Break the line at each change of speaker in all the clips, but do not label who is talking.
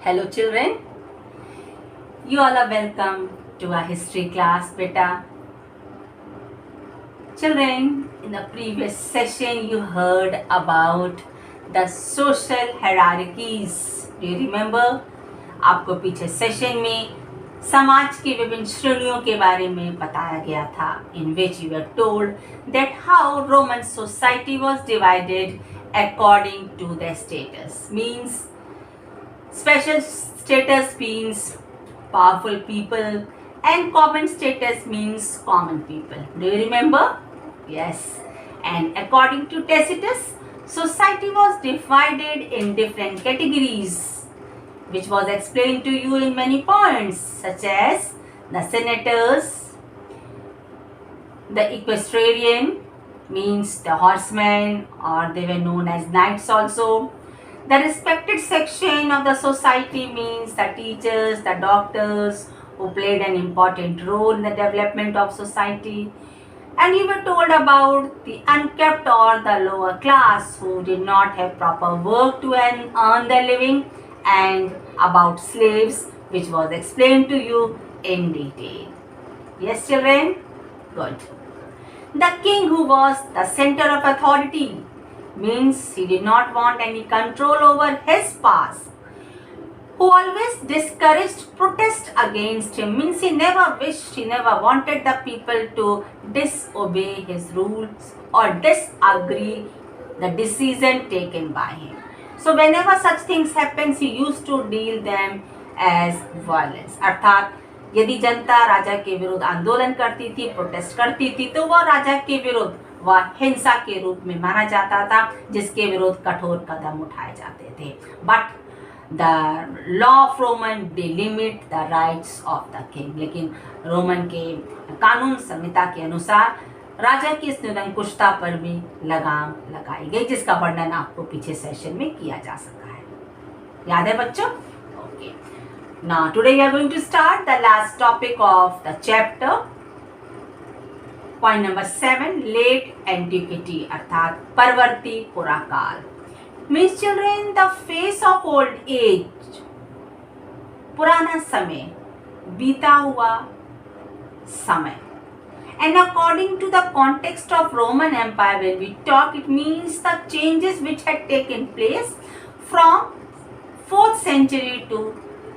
Hello children, you all are welcome to our history class, beta. Children, in the previous session you heard about the social hierarchies. Do you remember? आपको पीछे session में समाज की विभिन्न श्रेणियों के बारे में बताया गया था, in which you were told that how Roman society was divided according to their status. Means special status means powerful people and common status means common people. Do you remember? Yes. And according to Tacitus, society was divided in different categories, which was explained to you in many points, such as the senators, the equestrian means the horsemen, or they were known as knights also. The respected section of the society means the teachers, the doctors who played an important role in the development of society. And you were told about the unkept or the lower class who did not have proper work to earn their living, and about slaves, which was explained to you in detail. Yes, children? Good. The king, who was the center of authority, means he did not want any control over his powers, who always discouraged protest against him, means he never wanted the people to disobey his rules or disagree the decision taken by him. So whenever such things happens, he used to deal them as violence. अर्थात यदि जनता राजा के विरुद्ध आंदोलन करती थी, protest करती थी, तो वह राजा के विरुद्ध वह हिंसा के रूप में माना जाता था, जिसके विरुद्ध कठोर कदम उठाए जाते थे. But the law of Roman delimit the rights of the king. लेकिन रोमन के कानून संहिता के अनुसार राजा की इस निरंकुशता पर भी लगाम लगाई गई, जिसका वर्णन आपको पीछे सेशन में किया जा सका है. याद है बच्चों? Okay. Now today we are going to start the last topic of the chapter. Point number 7, late antiquity अर्थात परवर्ती पुराकाल. Means children, the phase of old age, पुराना समय, बीता हुआ समय. And according to the context of Roman Empire, when we talk, it means the changes which had taken place from 4th century to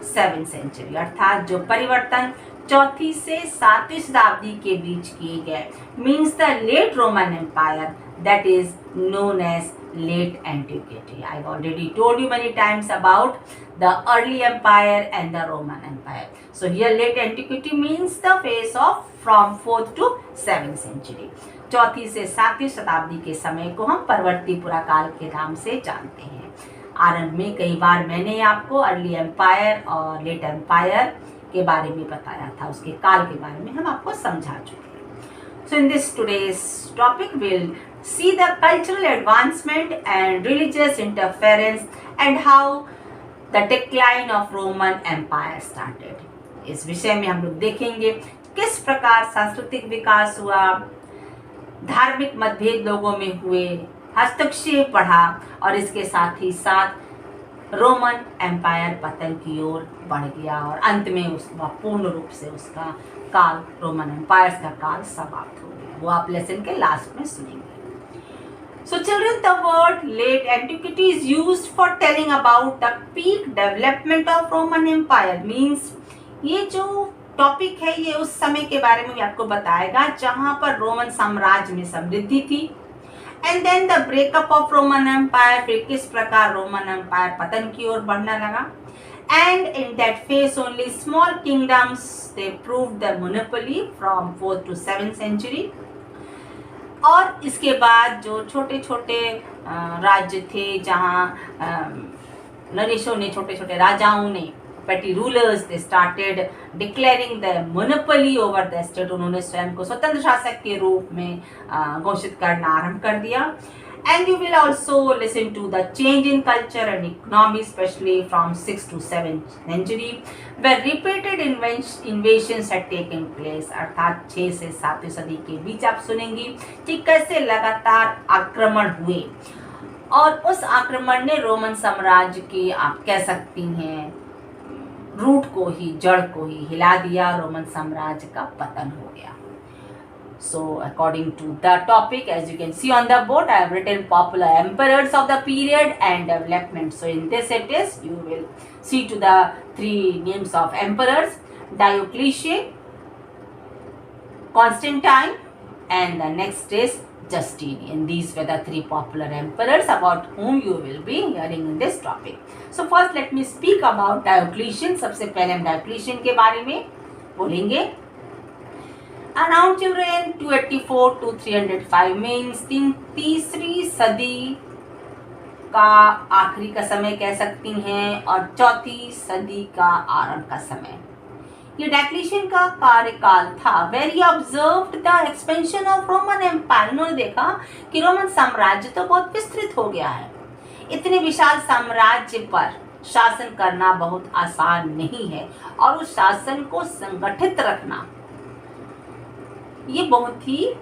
7th century. अर्थात जो परिवर्तन 4वीं से 7वीं शताब्दी के बीच किए गए, means the late Roman Empire, that is known as late antiquity. I have already told you many times about the early empire and the Roman Empire. So here late antiquity means the phase of from 4th to 7th century. 4वीं से 7वीं शताब्दी के समय को हम परवर्ती पुराकाल के नाम से जानते हैं. आरंभ में कई बार मैंने आपको अर्ली एम्पायर और लेट एम्पायर के बारे में बताया था, उसके काल के बारे में हम आपको समझा चुके हैं. So in this today's topic will see the cultural advancement and religious interference and how the decline of Roman empire started. इस विषय में हम लोग देखेंगे किस प्रकार सांस्कृतिक विकास हुआ, धार्मिक मतभेद लोगों में हुए, हस्तक्षेप बढ़ा और इसके साथ ही साथ रोमन एम्पायर पतन की ओर बढ़ गया और अंत में उसका पूर्ण रूप से उसका काल, रोमन एम्पायर का काल समाप्त हो गया. वो आप लेसन के लास्ट में सुनेंगे. So children, the word late antiquity is used for telling about the peak development of Roman Empire. Means ये जो टॉपिक है ये उस समय के बारे में भी आपको बताएगा जहां पर रोमन साम्राज्य में समृद्धि थी. And then the breakup of Roman empire, फिर किस प्रकार रोमन एम्पायर पतन की ओर बढ़ने लगा. And in that phase only small kingdoms they proved the monopoly from 4th to 7th century. और इसके बाद जो छोटे छोटे राज्य थे, जहाँ नरेशों ने, छोटे छोटे राजाओं ने, petty rulers, they started declaring the monopoly over the state. उन्होंने स्वयं को स्वतंत्र शासक के रूप में घोषित करना आरंभ कर दिया. And you will also listen to the change in culture and economy, especially from 6th to 7th century, where repeated invasions had taken place. अर्थात 6 से 7वीं सदी के बीच आप सुनेंगी कि कैसे लगातार आक्रमण हुए और उस आक्रमण ने रोमन साम्राज्य की, आप कह सकती हैं, रूट को ही, जड़ को ही हिला दिया, रोमन साम्राज्य का पतन हो गया. So according to the topic, as you can see on the board, I have written popular emperors of the period and development. So in this it is, you will see to the three names of emperors: Diocletian, Constantine, and the next is Justinian. These were the three popular emperors about whom you will be hearing in this topic. So first let me speak about Diocletian. सबसे पहले हम Diocletian के बारे में बोलेंगे. Around children 284 to 305 means तीसरी सदी का आखिरी का समय कह सकती हैं और चौथी सदी का आरंभ का समय. ये डायक्लिशियन का कार्यकाल था. Very observed the expansion of Roman empire. उन्होंने देखा कि रोमन साम्राज्य तो बहुत विस्तृत हो गया है. इतने विशाल साम्राज्य पर शासन करना बहुत आसान नहीं है और उस शासन को संगठित रखना ये बहुत ही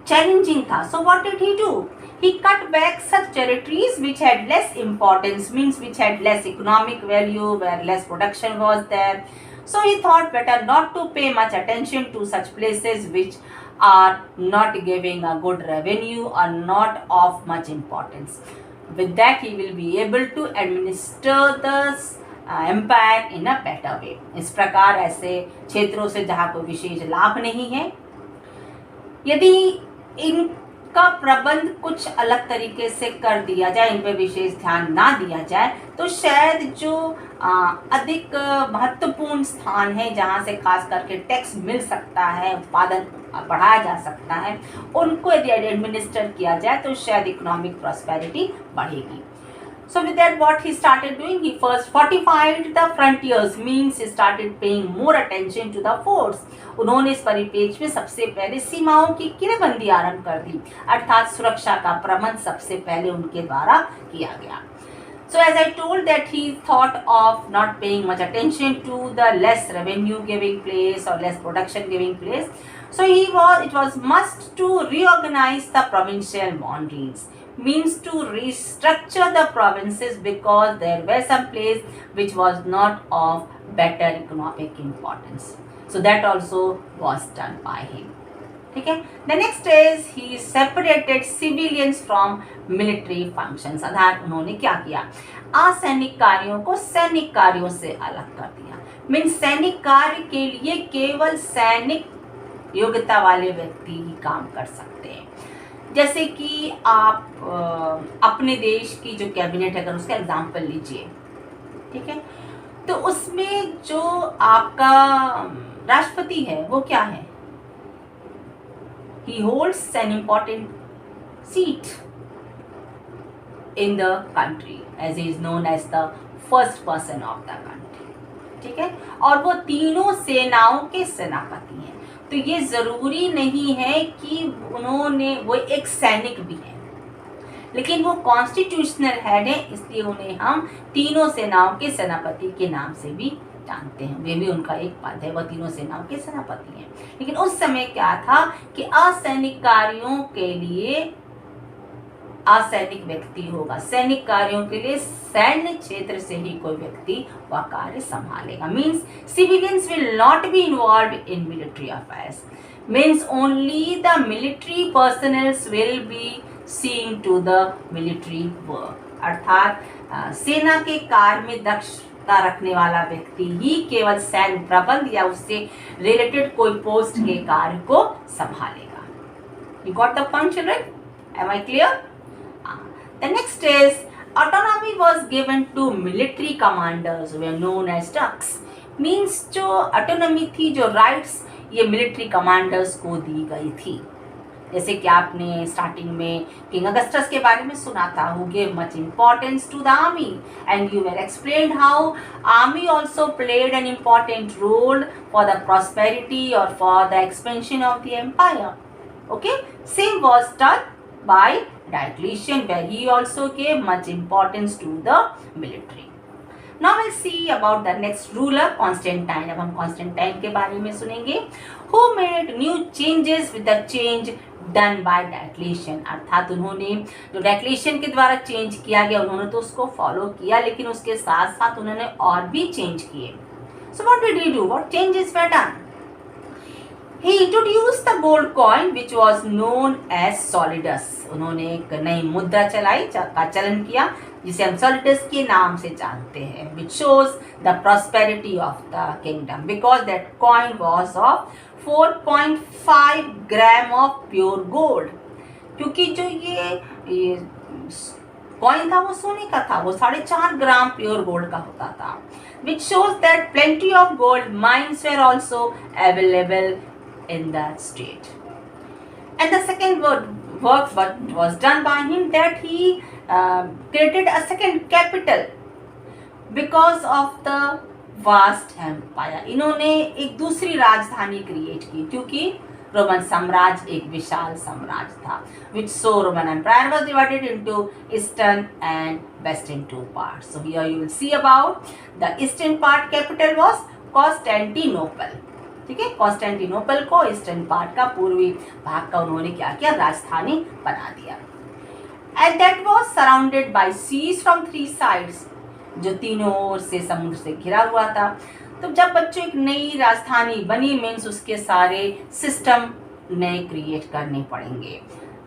चैलेंजिंग था. So what did he do? He cut back such territories which had less importance, means which had less economic value, where less production was there. So he thought better not to pay much attention to such places which are not giving a good revenue or not of much importance. With that he will be able to administer the empire in a better way. इस प्रकार ऐसे क्षेत्रों से जहाँ कोई विशेष लाभ नहीं है, यदि इनका प्रबंध कुछ अलग तरीके से कर दिया जाए, इन पर विशेष ध्यान ना दिया जाए, तो शायद जो अधिक महत्वपूर्ण स्थान है जहाँ से खास करके टैक्स मिल सकता है, उत्पादन बढ़ाया जा सकता है, उनको यदि एडमिनिस्टर किया जाए तो शायद इकोनॉमिक प्रॉस्पेरिटी बढ़ेगी. So with that what he started doing, he first fortified the frontiers, means he started paying more attention to the forts. उन्होंने इस परिपेक्ष में सबसे पहले सीमाओं की किलेबंदी आरंभ कर दी, अर्थात सुरक्षा का प्रबंध सबसे पहले उनके द्वारा किया गया. So as I told that he thought of not paying much attention to the less revenue giving place or less production giving place. So it was must to reorganize the provincial boundaries, means to restructure the provinces because there were some place which was not of better economic importance. So that also was done by him. Okay. The next is he separated civilians from military functions. अर्थात उन्होंने क्या किया? असैनिक कार्यों को सैनिक कार्यों से अलग कर दिया. मीन्स सैनिक कार्य के लिए केवल सैनिक योग्यता वाले व्यक्ति ही काम कर सकते हैं. जैसे कि आप अपने देश की जो कैबिनेट है, अगर उसका एग्जाम्पल लीजिए, ठीक है, तो उसमें जो आपका राष्ट्रपति है वो क्या है? He holds an important seat in the country as he is known as the first person of the country. ठीक है, और वो तीनों सेनाओं के सेनापति हैं. तो ये जरूरी नहीं है कि वो एक सैनिक भी है, लेकिन वो कॉन्स्टिट्यूशनल हेड है, इसलिए उन्हें हम तीनों सेनाओं के सेनापति के नाम से भी जानते हैं. वे भी उनका एक पद है, वह तीनों सेनाओं के सेनापति हैं. लेकिन उस समय क्या था कि असैनिक कार्यों के लिए असैनिक व्यक्ति होगा, सैनिक कार्यों के लिए सैन्य क्षेत्र से ही कोई व्यक्ति वह कार्य संभालेगा. Means civilians will not be involved in military affairs. Means only the military personnels will be seeing to the military work. अर्थात सेना के कार्य में दक्षता रखने वाला व्यक्ति ही केवल सैन्य प्रबंध या उससे रिलेटेड कोई पोस्ट के कार्य को संभालेगा. You got the point, children? Am I clear? The next is autonomy was given to military commanders who were known as turks. Means जो autonomy थी, जो rights ये military commanders को दी गई थी. जैसे कि आपने स्टार्टिंग में किंग अगस्टस के बारे में सुना था, who gave much importance to the army, and you were explained how army also played an important role for the prosperity or for the expansion of the empire. Okay, same was done by Diocletian, where he also gave much importance to the military. Now we'll see about the next ruler, Constantine. अब हम Constantine के बारे में सुनेंगे, who made new changes with the change done by Diocletian. अर्थात उन्होंने जो Diocletian के द्वारा चेंज किया गया, उन्होंने तो उसको फॉलो किया, लेकिन उसके साथ साथ उन्होंने और भी चेंज किए. So what did he do? What changes were done? He introduced the gold coin which was known as solidus. उन्होंने एक नई मुद्रा चलाई का चलन किया जिसे हम solidus के नाम से जानते हैं, which shows the prosperity of the kingdom because that coin was of 4.5 gram of pure gold. क्योंकि जो ये कॉइन था वो सोने का था, वो 4.5 ग्राम प्योर गोल्ड का होता था, which shows that plenty of gold mines were also available in that state. And the second work what was done by him, that he created a second capital because of the vast empire. इन्होंने एक दूसरी राजधानी create की क्योंकि Roman साम्राज्य एक विशाल साम्राज्य था, which so Roman Empire was divided into eastern and western two parts. So here you will see about the eastern part capital was Constantinople. ठीक है, कॉन्स्टेंटिनोपल को ईस्टर्न पार्ट का पूर्वी भाग का उन्होंने क्या किया, राजधानी बना दिया. And that was surrounded by seas from 3 sides, जो तीनों ओर से समुद्र से घिरा हुआ था. तो जब बच्चों एक नई राजधानी बनी मीन्स उसके सारे सिस्टम नए क्रिएट करने पड़ेंगे.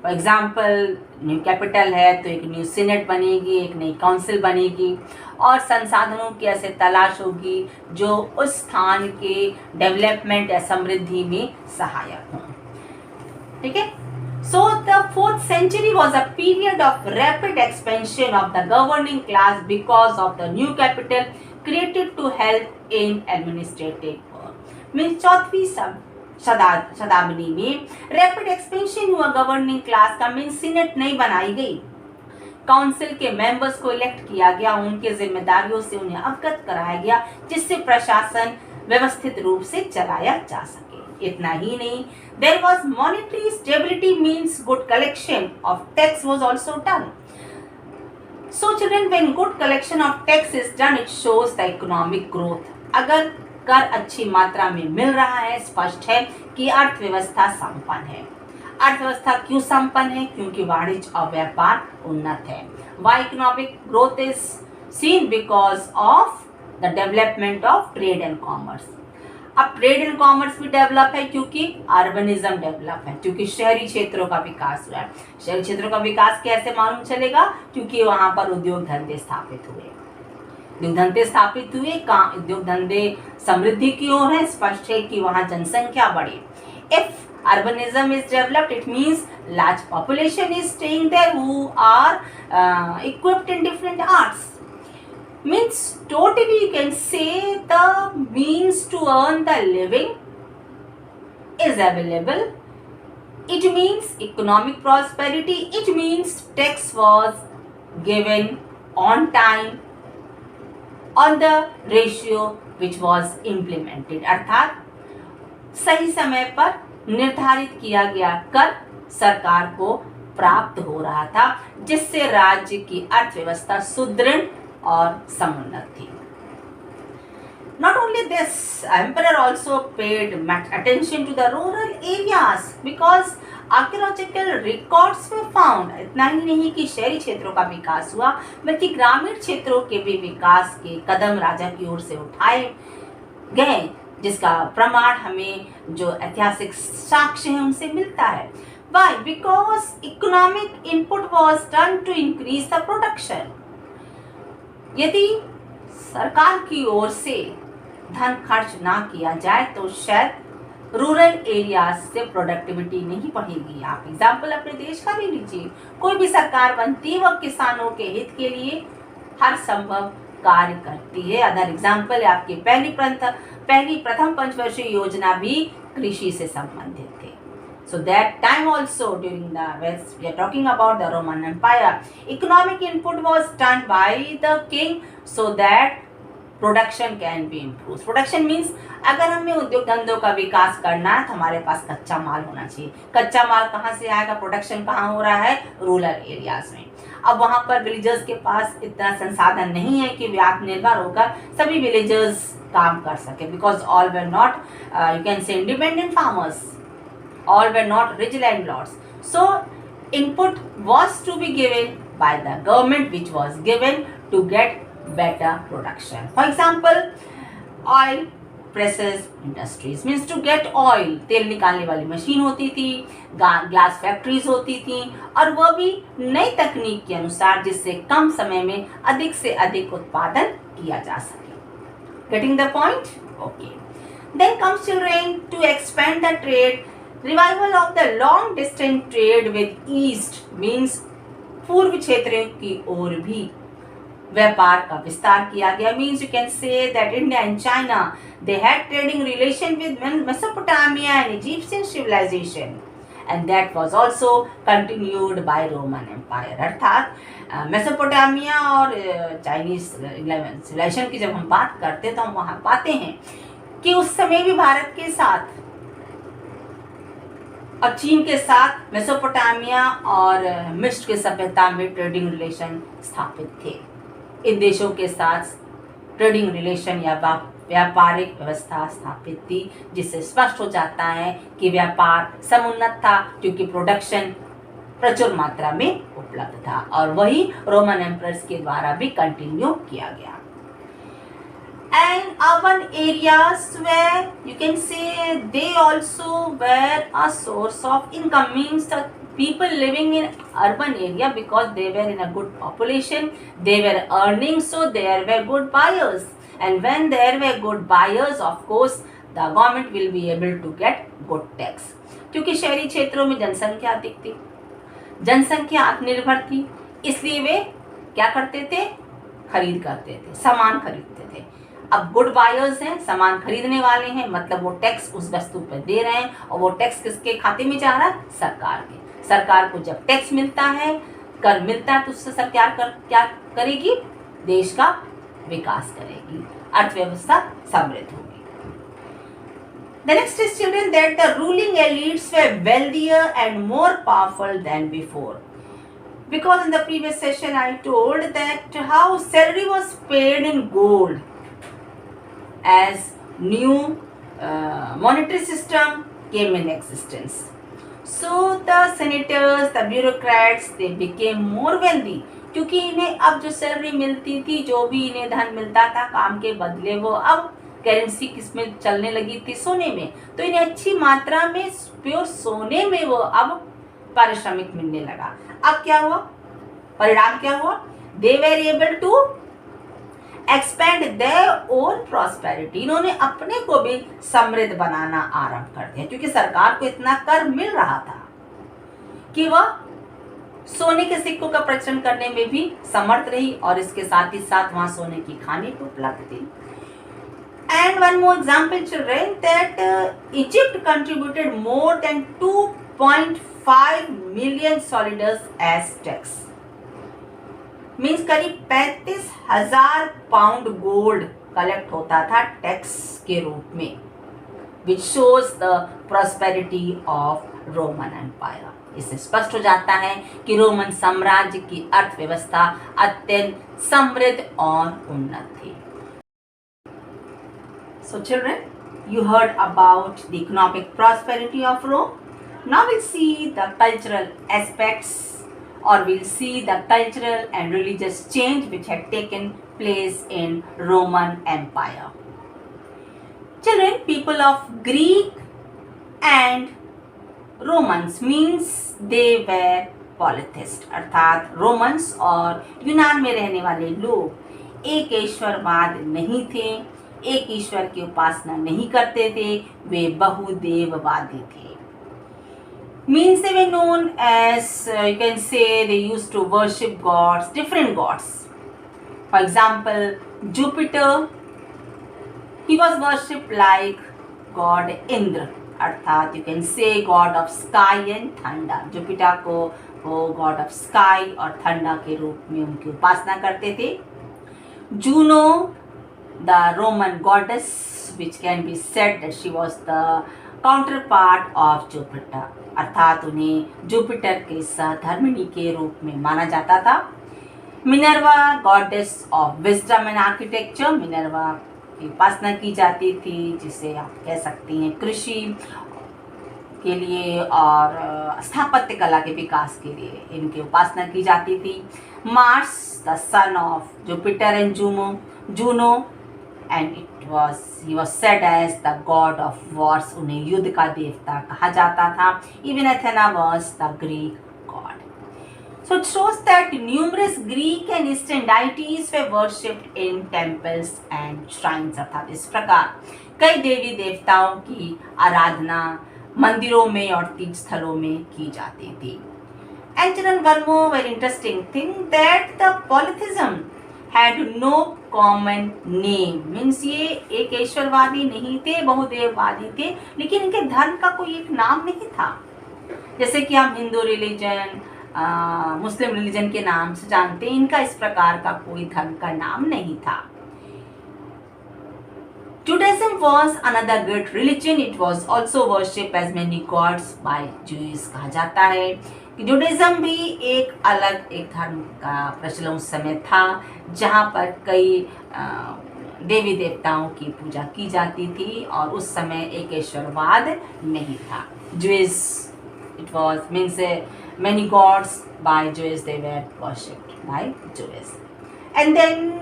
फॉर एग्जाम्पल न्यू कैपिटल है तो एक न्यू सीनेट बनेगी, एक नई काउंसिल बनेगी और संसाधनों की ऐसे तलाश होगी जो उस स्थान के डेवलपमेंट या समृद्धि में सहायक हों. ठीक है. So the 4th century was a period of rapid expansion of the governing class because of the new capital created to help in administrative work. Means 4वीं शताब्दी में रैपिड एक्सपेंशन हुआ गवर्निंग क्लास का. मीन्स सीनेट नहीं बनाई गई, council के members को इलेक्ट किया गया, उनके जिम्मेदारियों से उन्हें अवगत कराया गया जिससे प्रशासन व्यवस्थित रूप से चलाया जा सके. इतना ही नहीं, there was monetary stability means good collection of tax was also done. So children, when good collection of tax is done, it shows the economic growth. अगर कर अच्छी मात्रा में मिल रहा है, स्पष्ट है कि अर्थव्यवस्था संपन्न है. अर्थव्यवस्था क्यों संपन्न है? क्योंकि वाणिज्य और व्यापार उन्नत है. Why economic growth is seen? Because of the development of trade and commerce. अब ट्रेड एंड कॉमर्स भी डेवलप है क्योंकि अर्बनिज्म डेवलप है, क्योंकि शहरी क्षेत्रों का विकास हुआ है. शहरी क्षेत्रों का विकास कैसे मालूम चलेगा? क्योंकि वहां पर उद्योग धंधे स्थापित हुए. उद्योग धंधे समृद्धि की ओर है. स्पष्ट है कि वहां जनसंख्या बढ़ी. If urbanism is developed, it means large population is staying there who are equipped in different arts. Means totally you can say the means to earn the living is available. It means economic prosperity. It means tax was given on time on the ratio which was implemented. अर्थात सही समय पर निर्धारित किया गया कर सरकार को प्राप्त हो रहा था जिससे राज्य की अर्थव्यवस्था सुदृढ़ और समुन्नत थी. Not only this, emperor also paid much attention to the rural areas because archaeological records were found. इतना ही नहीं कि शहरी क्षेत्रों का विकास हुआ बल्कि ग्रामीण क्षेत्रों के भी विकास के कदम राजा की ओर से उठाए गए, जिसका प्रमाण हमें जो ऐतिहासिक साक्ष्य है उनसे मिलता है. Why? Because economic input was done to increase the production. यदि सरकार की ओर से धन खर्च ना किया जाए तो शायद रूरल एरियाज से प्रोडक्टिविटी नहीं बढ़ेगी. आप एग्जाम्पल अपने देश का भी लीजिए. कोई भी सरकार बनती है वह किसानों के हित के लिए हर संभव कार्य करती है. अदर एग्जाम्पल है आपकी पहली प्रथम पंचवर्षीय योजना भी कृषि से संबंधित थे. So that time also during the West, we are talking about the Roman Empire, economic input was done by the king so that production can be improved. Production means अगर हमें उद्योग धंधों का विकास करना है तो हमारे पास कच्चा माल होना चाहिए. कच्चा माल कहाँ से आएगा? प्रोडक्शन कहाँ हो रहा है? रूरल एरियाज में. अब वहाँ पर विलेजर्स के पास इतना संसाधन नहीं है कि वे आत्मनिर्भर होकर सभी विलेजर्स काम कर सके, because all were not you can से independent farmers. All were not rich landlords. So input was to be given by the government, which was given to get better production. For example, oil presses industries means to get oil, तेल निकालने वाली machine होती थी, glass factories होती थी, और वह भी नई तकनीक के अनुसार जिससे कम समय में अधिक से अधिक उत्पादन किया जा सके। Getting the point? Okay. Then comes children to expand the trade, revival of the long distance trade with east means पूर्व क्षेत्रों की ओर भी व्यापार का विस्तार किया गया। Means you can say that India and China they had trading relation with Mesopotamia and Egyptian civilization and that was also continued by Roman empire. अर्थात मेसोपोटामिया और चाइनीज सिविलाइजेशन की जब हम बात करते हैं तो हम वहाँ पाते हैं कि उस समय भी भारत के साथ और चीन के साथ मेसोपोटामिया और मिस्र के सभ्यता में ट्रेडिंग रिलेशन स्थापित थे। इन देशों के साथ ट्रेडिंग रिलेशन या व्यापारिक व्यवस्था स्थापित थी, जिससे स्पष्ट हो जाता है कि व्यापार समुन्नत था क्योंकि प्रोडक्शन प्रचुर मात्रा में उपलब्ध था, और वही रोमन एम्परर्स के द्वारा भी कंटिन्यू किया गया। And urban areas where you can say they also were a source of income, means the people living in urban area because they were in a good population, they were earning, so there were good buyers, and when there were good buyers of course the government will be able to get good tax, क्योंकि शहरी क्षेत्रों में जनसंख्या अधिक थी, जनसंख्या आत्मनिर्भर थी, इसलिए वे क्या करते थे? खरीद करते थे, सामान खरीदते थे। अब गुड बायर्स हैं, सामान खरीदने वाले हैं, मतलब वो टैक्स उस वस्तु पर दे रहे हैं, और वो टैक्स किसके खाते में जा रहा है? सरकार के। सरकार को जब टैक्स मिलता है, कर मिलता है, तो उससे सरकार क्या करेगी? देश का विकास करेगी, अर्थव्यवस्था समृद्ध होगी। The next is children that the ruling elites were wealthier and more powerful than before. Because in the previous session I told that how salary was paid in gold as new monetary system came in existence. So the senators, the bureaucrats, they became more wealthy. क्योंकि इन्हें अब जो salary मिलती थी, जो भी इन्हें धन मिलता था काम के बदले, वो अब करेंसी किसमें चलने लगी थी? सोने में। तो इन्हें अच्छी मात्रा में प्योर सोने में वो अब पारिश्रमिक मिलने लगा। अब क्या हुआ? परिणाम क्या हुआ? They were able to expand their own prosperity. इन्होंने अपने को भी समृद्ध बनाना आरंभ कर दिया, क्योंकि सरकार को इतना कर मिल रहा था कि वह सोने के सिक्कों का प्रचलन करने में भी समर्थ रही, और इसके साथ ही साथ वहां सोने की खाने को उपलब्ध थी। And one more example children, that Egypt contributed more than 2.5 million solidus as tax. Means करीब 35,000 पाउंड गोल्ड कलेक्ट होता था टैक्स के रूप में, which shows the prosperity of Roman empire. इससे स्पष्ट हो जाता है कि रोमन साम्राज्य की अर्थव्यवस्था अत्यंत समृद्ध और उन्नत थी। So children, you heard about the economic prosperity of Rome. Now we'll see the cultural aspects, or we'll see the cultural and religious change which had taken place in Roman Empire. Children, people of Greek and Romans means they were polytheists, अर्थात Romans और यूनान में रहने वाले लोग एक ईश्वरवाद नहीं थे, एक ईश्वर की उपासना नहीं करते थे, वे बहुदेववादी थे। Means they were known as, you can say, they used to worship gods, different gods. For example, Jupiter, he was worshipped like god Indra, अर्थात you can say god of sky and thunder. Jupiter को वो god of sky और thunder के रूप में उनकी उपासना करते थे। Juno, the Roman goddess, which can be said that she was the counterpart of Jupiter, अर्थात उन्हें जुपिटर के सहधर्मिणी के रूप में माना जाता था। Minerva, goddess of wisdom and architecture, Minerva की उपासना की जाती थी, जिसे आप कह सकती हैं कृषि के लिए और स्थापत्य कला के विकास के लिए इनकी उपासना की जाती थी। Mars, the son of Jupiter and Juno, and he was said as the god of wars. उन्हें युद्ध का देवता कहा जाता था. Even Athena was the Greek god. So it shows that numerous Greek and Eastern deities were worshipped in temples and shrines. अर्थात इस प्रकार कई देवी देवताओं की आराधना मंदिरों में और तीर्थ स्थलों में की जाती थी. And children, one more very interesting thing, that the polytheism had no common name. Means ये एक ईश्वरवादी नहीं थे, बहुदेववादी थे, लेकिन इनके धर्म का कोई एक नाम नहीं था. जैसे कि हम हिंदू रिलीजन, मुस्लिम रिलीजन के नाम से जानते हैं, इनका इस प्रकार का कोई धर्म का नाम नहीं था. Judaism was another great religion. It was also worshipped as many gods by Jews. कहा जाता है कि जुडाइज्म भी एक अलग एक धर्म का प्रचलन उस समय था, जहाँ पर कई देवी देवताओं की पूजा की जाती थी और उस समय एक ईश्वरवाद नहीं था. Jews, it was means many gods by Jews, they were worshipped by Jews. And then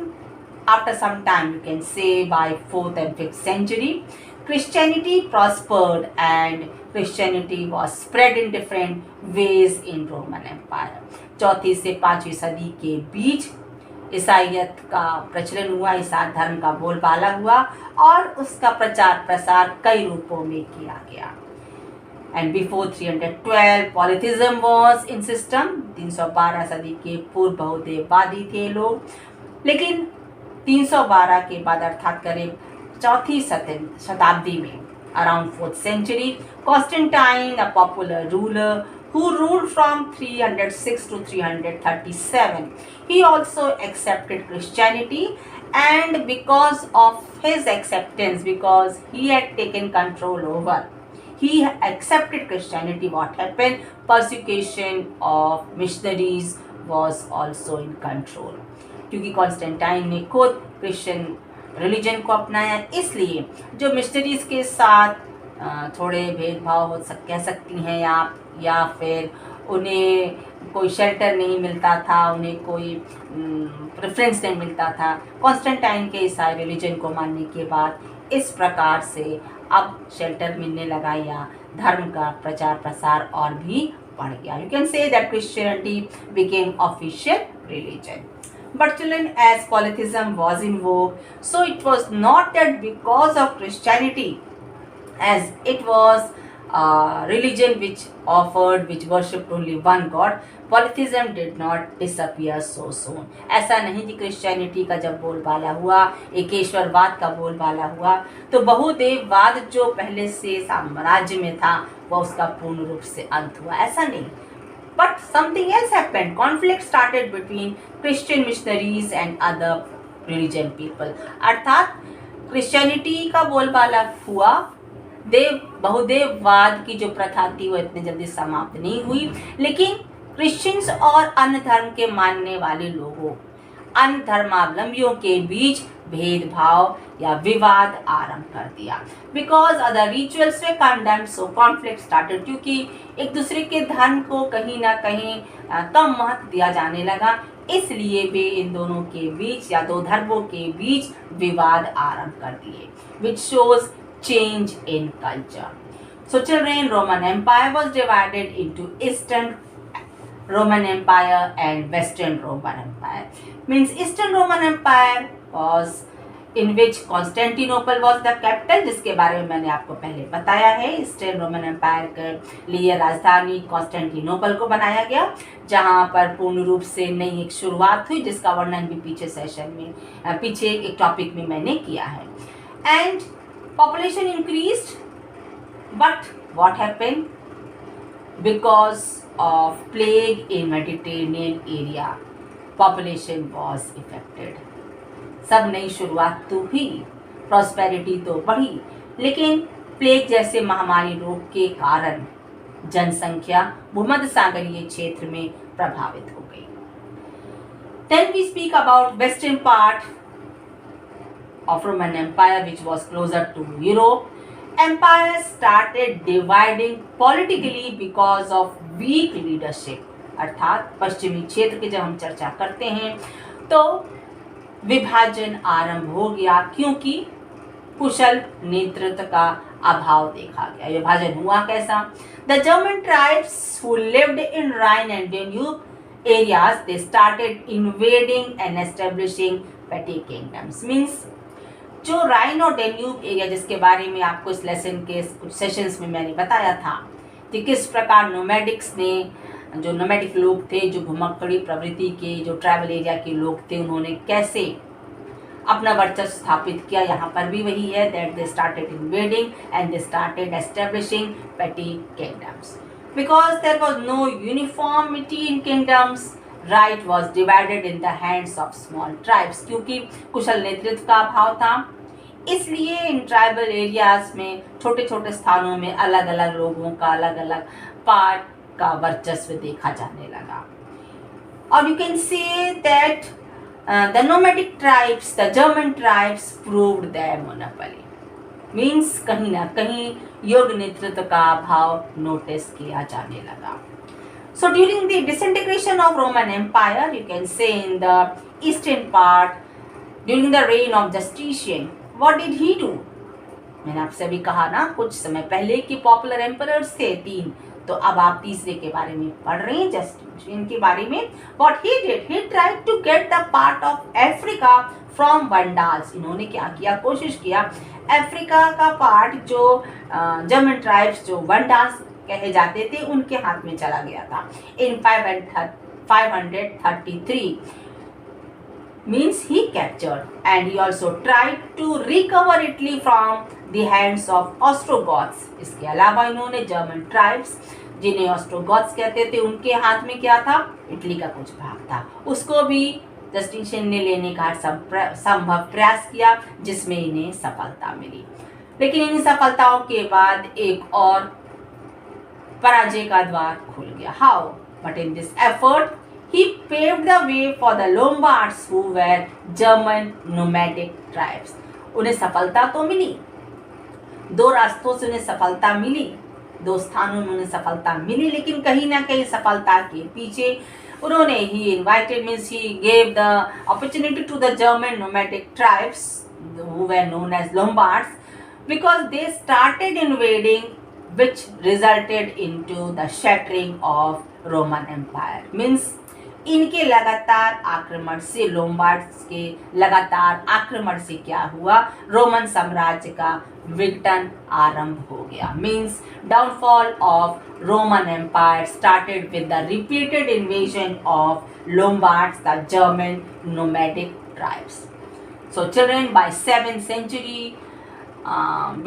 after some time, you can say by 4th and 5th century, Christianity prospered and Christianity was spread in different ways in Roman Empire. 4वीं से 5वीं सदी के बीच ईसाईयत का प्रचलन हुआ, ईसाई धर्म का बोलबाला हुआ और उसका प्रचार प्रसार कई रूपों में किया गया. And before 312, polytheism was in system. 312 सदी के पूर्व बहुदेववादी थे लोग, लेकिन 312 के बाद अर्थात करीब 4वीं शताब्दी में, around 4th century, Constantine, a popular ruler who ruled from 306 to 337, he also accepted Christianity, and because of his acceptance, because he had taken control over, he accepted Christianity, what happened? Persecution of missionaries was also in control. क्योंकि Constantine ने खुद Christian religion को अपनाया, इसलिए जो missionaries के साथ थोड़े भेदभाव कह सकती हैं आप, या फिर उन्हें कोई शेल्टर नहीं मिलता था, उन्हें कोई प्रेफरेंस नहीं मिलता था, कॉन्स्टेंटाइन के ईसाई रिलीजन को मानने के बाद इस प्रकार से अब शेल्टर मिलने लगा या धर्म का प्रचार प्रसार और भी बढ़ गया. You can say that Christianity became official religion. But children, as polytheism was in vogue, so it was not that because of Christianity, as it was a religion which worshipped only one God, polytheism did not disappear so soon. ऐसा नहीं कि Christianity का जब बोलबाला हुआ, एकेश्वरवाद का बोलबाला हुआ, तो बहुदेववाद जो पहले से साम्राज्य में था वह उसका पूर्ण रूप से अंत हुआ, ऐसा नहीं. But something else happened. Conflict started between Christian missionaries and other religion people. अर्थात क्रिश्चियनिटी का बोलबाला हुआ, बहुदेववाद की जो प्रथा थी वो इतनी जल्दी समाप्त नहीं हुई, लेकिन क्रिश्चियंस और अन्य धर्म के मानने वाले लोगों, अन्य धर्मावलंबियों के बीच भेदभाव या विवाद आरंभ कर दिया. Because other rituals way condemned, so conflict started. क्योंकि एक दूसरे के धर्म को कहीं ना कहीं कम महत्व दिया जाने लगा, इसलिए वे इन दोनों के बीच या दो धर्मों के बीच विवाद आरंभ कर दिए, which shows change in culture. So children, Roman Empire was divided into Eastern Roman Empire and Western Roman Empire. Means Eastern Roman Empire was in which Constantinople was the capital, जिसके बारे में मैंने आपको पहले बताया है. ईस्टर्न रोमन एम्पायर के लिए राजधानी कॉन्स्टेंटिनोपल को बनाया गया, जहाँ पर पूर्ण रूप से नई एक शुरुआत हुई, जिसका वर्णन भी पीछे एक टॉपिक में मैंने किया है. And population increased, but what happened? Because of plague in Mediterranean area, population was affected. सब नई शुरुआत तो हुई, प्रॉस्पेरिटी तो बढ़ी, लेकिन प्लेग जैसे महामारी रोग के कारण जनसंख्या भूमध्य सागरीय क्षेत्र में प्रभावित हो गई. Then we speak about western part of Roman Empire, which was closer to Europe. Empire started dividing politically because of weak leadership. अर्थात पश्चिमी क्षेत्र की जब हम चर्चा करते हैं तो विभाजन आरंभ हो गया क्योंकि कुशल नेतृत्व का अभाव देखा गया। विभाजन हुआ कैसा? The German tribes who lived in Rhine and Danube areas they started invading and establishing petty kingdoms. Means जो राइन और डेन्यूब एरिया, जिसके बारे में आपको इस लेसन के कुछ सेशंस में मैंने बताया था कि किस प्रकार नोमैडिक्स ने, जो नोमैडिक लोग थे, जो घुमक्कड़ी प्रवृत्ति के, जो ट्राइबल एरिया के लोग थे, उन्होंने कैसे अपना वर्चस्व स्थापित किया। यहाँ पर भी वही है, that they started invading and they started establishing petty kingdoms because there was no uniformity in kingdoms. Right was divided in the hands of small tribes. क्योंकि कुशल नेतृत्व का अभाव था, इसलिए इन ट्राइबल एरियाज में छोटे छोटे स्थानों में अलग अलग लोगों का अलग अलग पार्ट का वर्चस्व देखा जाने लगा। और you can say that the nomadic tribes, the German tribes proved their monopoly. Means कहीं ना कहीं योग नेतृत्व का अभाव नोटिस किया जाने लगा। So during the disintegration of Roman Empire, you can say in the eastern part, during the reign of Justinian, what did he do? मैंने आपसे अभी कहा ना कुछ समय पहले कि पॉपुलर एम्परर्स थे 3, तो अब आप तीसरे के बारे में पढ़ रहे हैं, जस्टिनियन के बारे में। What he did, he tried to get the part of Africa from Vandals. इन्होंने क्या किया? कोशिश किया अफ्रीका का पार्ट जो जर्मन ट्राइब्स, जो वंडाल्स कहे जाते थे, उनके हाथ में चला गया था इन 533 means he captured, and he also tried to recover Italy from the hands of Ostrogoths. इसके अलावा इन्होंने जर्मन ट्राइब्स, जिन्हें ऑस्ट्रोगॉथ्स कहते थे, उनके हाथ में क्या था? इटली का कुछ भाग था, उसको भी जस्टिनियन ने लेने का संभव प्रयास किया, जिसमें इन्हें सफलता मिली। लेकिन इन सफलताओं के बाद एक और पराजय का द्वार खुल गया। How? But in this effort he paved the way for the Lombards who were German nomadic tribes. उन्हें सफलता तो मिली, 2 रास्तों से उन्हें सफलता मिली, 2 स्थानों में उन्हें सफलता मिली, लेकिन कहीं ना कहीं सफलता के पीछे उन्होंने ही invited, means he gave the opportunity to the German nomadic tribes who were known as Lombards, because they started invading, which resulted into the shattering of Roman Empire. Means इनके लगातार आक्रमण से, लोम्बार्ड्स के लगातार आक्रमण से क्या हुआ? रोमन साम्राज्य का विघटन आरंभ हो गया। Means downfall of Roman empire started with the repeated invasion of Lombards, the German nomadic tribes. So children, by 7th century,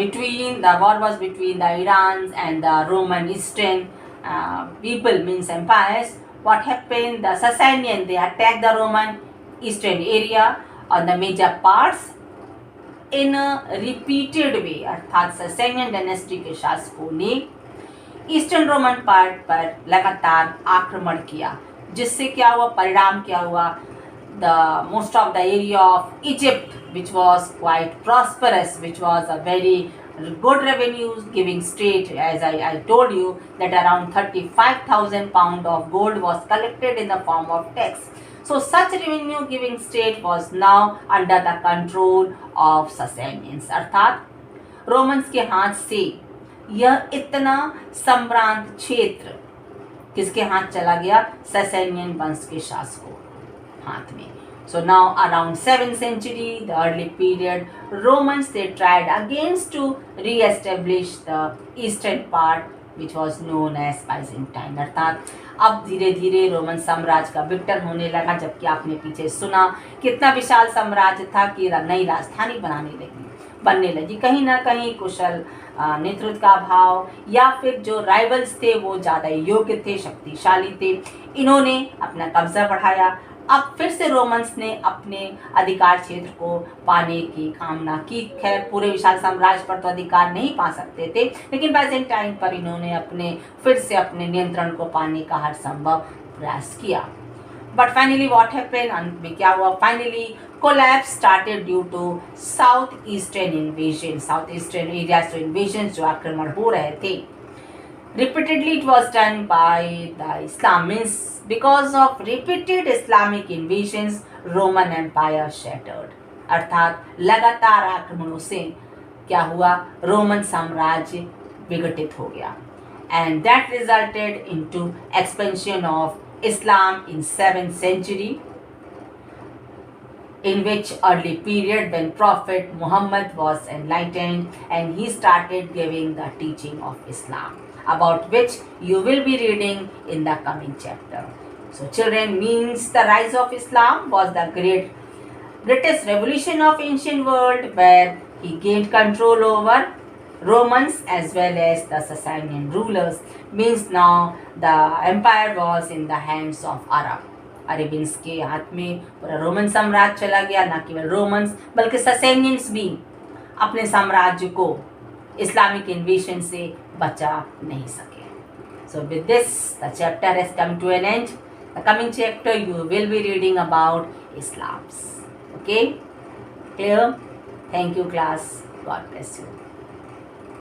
between the war was between the Iran and the Roman Eastern people, means empires. What happened? The Sasanian, they attacked the Roman Eastern area on the major parts in a repeated way. अर्थात ससैनियन dynasty के शासकों ने eastern Roman part पर लगातार आक्रमण किया, जिससे क्या हुआ? परिणाम क्या हुआ? The most of the area of Egypt, which was quite prosperous, which was a very good revenues giving state, as I told you that around 35,000 pound of gold was collected in the form of tax. So such revenue giving state was now under the control of Sasanians. अर्थात Romans के हाथ से यह इतना संभ्रांत क्षेत्र किसके हाथ चला गया? ससैनियन वंश के शासकों हाथ में। So now around 7th century, the early period, Romans, they tried again to re-establish the eastern part, which was known as Byzantine. अर्थात अब धीरे धीरे रोमन साम्राज्य का विघटन होने लगा, जबकि आपने पीछे सुना कितना विशाल साम्राज्य था कि नई राजधानी बनने लगी। कहीं ना कहीं कुशल नेतृत्व का अभाव, या फिर जो राइवल्स थे वो ज़्यादा योग्य थे, शक्तिशाली थे, इन्होंने अपना कब्जा बढ़ाया। अब फिर से रोमन्स ने अपने अधिकार क्षेत्र को पाने की कामना की। खैर पूरे विशाल साम्राज्य पर तो अधिकार नहीं पा सकते थे, लेकिन बाइजेंटाइन पर इन्होंने फिर से अपने नियंत्रण को पाने का हर संभव प्रयास किया। But finally what happened? अंत में क्या हुआ? Finally collapse started due to south eastern invasion, south eastern areas से इन्वेजन, जो आक्रमण हो रहे थे। Repeatedly it was done by the Islamists. Because of repeated Islamic invasions, Roman empire shattered. अर्थात लगातार आक्रमणों से क्या हुआ, रोमन साम्राज्य विघटित हो गया. And that resulted into expansion of Islam in 7th century, in which early period when Prophet Muhammad was enlightened and he started giving the teaching of Islam, about which you will be reading in the coming chapter. So children, means the rise of Islam was the greatest revolution of ancient world, where he gained control over Romans as well as the Sasanian rulers. Means now the empire was in the hands of Arabians के हाथ में पूरा Roman साम्राज्य चला गया. न केवल Romans बल्कि ससेनियंस भी अपने साम्राज्य को इस्लामिक इन्वेशन से बचा नहीं सके. So with this the chapter has come to an end. The coming chapter you will be reading about Islams. Okay, clear? Thank you class. God bless you.